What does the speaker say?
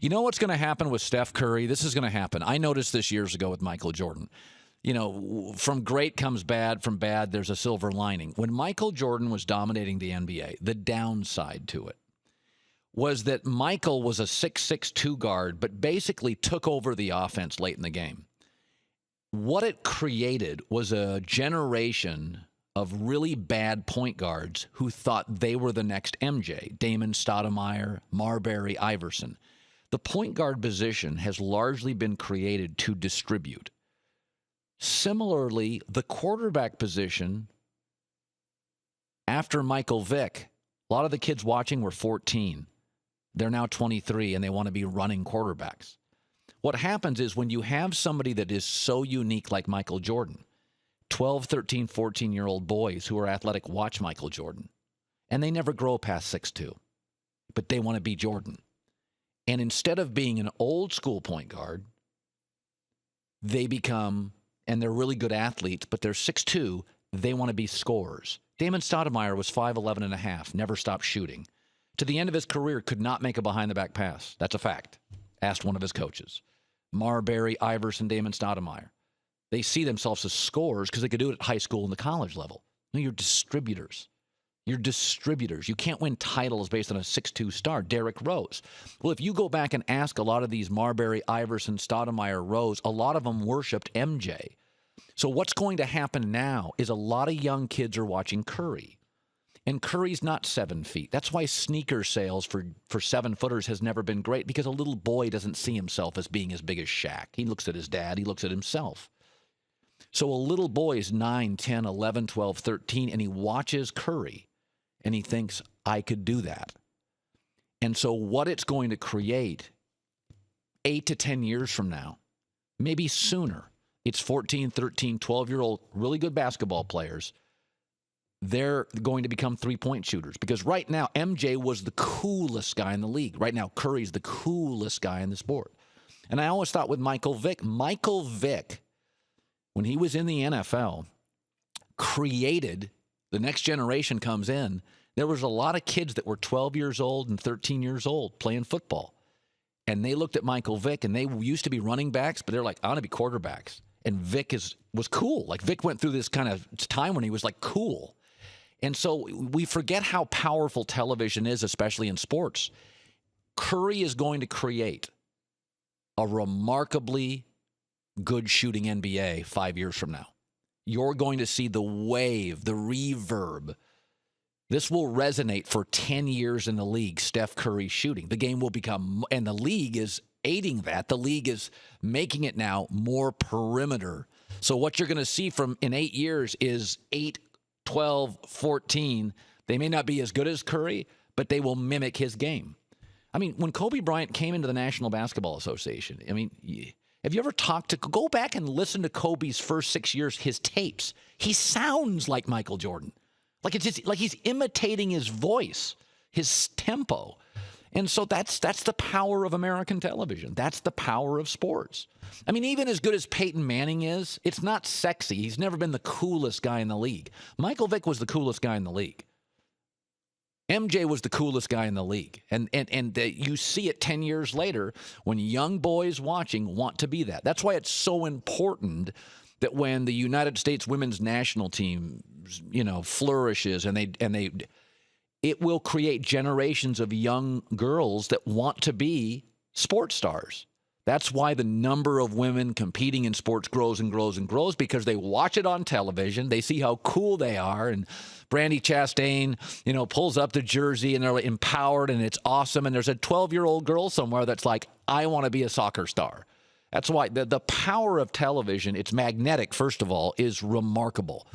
You know what's going to happen with Steph Curry? This is going to happen. I noticed this years ago with Michael Jordan. You know, from great comes bad, from bad there's a silver lining. When Michael Jordan was dominating the NBA, the downside to it was that Michael was a 6'6" guard, but basically took over the offense late in the game. What it created was a generation of really bad point guards who thought they were the next MJ, Damon Stoudemire, Marbury, Iverson. The point guard position has largely been created to distribute. Similarly, the quarterback position, after Michael Vick, a lot of the kids watching were 14. They're now 23, and they want to be running quarterbacks. What happens is when you have somebody that is so unique like Michael Jordan, 12, 13, 14-year-old boys who are athletic watch Michael Jordan, and they never grow past 6'2", but they want to be Jordan. And instead of being an old school point guard, they become, and they're really good athletes, but they're 6'2", they want to be scorers. Damon Stoudemire was 5'11 and a half, never stopped shooting. To the end of his career, could not make a behind-the-back pass. That's a fact. Asked one of his coaches. Marbury, Iverson, Damon Stoudemire. They see themselves as scorers because they could do it at high school and the college level. No, you're distributors. You're distributors. You can't win titles based on a 6'2 star, Derrick Rose. Well, if you go back and ask a lot of these Marbury, Iverson, Stoudemire, Rose, a lot of them worshipped MJ. So what's going to happen now is a lot of young kids are watching Curry. And Curry's not 7 feet. That's why sneaker sales for 7-footers has never been great, because a little boy doesn't see himself as being as big as Shaq. He looks at his dad. He looks at himself. So a little boy is 9, 10, 11, 12, 13, and he watches Curry, and he thinks, I could do that. And so what it's going to create 8 to 10 years from now, maybe sooner, it's 14, 13, 12-year-old really good basketball players. They're going to become three-point shooters, because right now MJ was the coolest guy in the league. Right now Curry's the coolest guy in the sport. And I always thought with Michael Vick, when he was in the NFL, created, the next generation comes in, there was a lot of kids that were 12 years old and 13 years old playing football. And they looked at Michael Vick, and they used to be running backs, but they're like, I want to be quarterbacks. And Vick was cool. Like, Vick went through this kind of time when he was like cool. And so we forget how powerful television is, especially in sports. Curry is going to create a remarkably good shooting NBA 5 years from now. You're going to see the wave, the reverb. This will resonate for 10 years in the league, Steph Curry shooting. The game will become, and the league is aiding that. The league is making it now more perimeter. So what you're going to see from in 8 years is 8, 12, 14. They may not be as good as Curry, but they will mimic his game. I mean, when Kobe Bryant came into the National Basketball Association, I mean, have you ever go back and listen to Kobe's first 6 years, his tapes? He sounds like Michael Jordan. Like it's just, like he's imitating his voice, his tempo. And so that's the power of American television. That's the power of sports. I mean, even as good as Peyton Manning is, it's not sexy. He's never been the coolest guy in the league. Michael Vick was the coolest guy in the league. MJ was the coolest guy in the league. And you see it 10 years later when young boys watching want to be that. That's why it's so important that when the United States women's national team, flourishes and it will create generations of young girls that want to be sports stars. That's why the number of women competing in sports grows and grows and grows, because they watch it on television. They see how cool they are. And Brandi Chastain, pulls up the jersey and they're empowered and it's awesome. And there's a 12-year-old girl somewhere that's like, I want to be a soccer star. That's why the power of television, it's magnetic, first of all, is remarkable.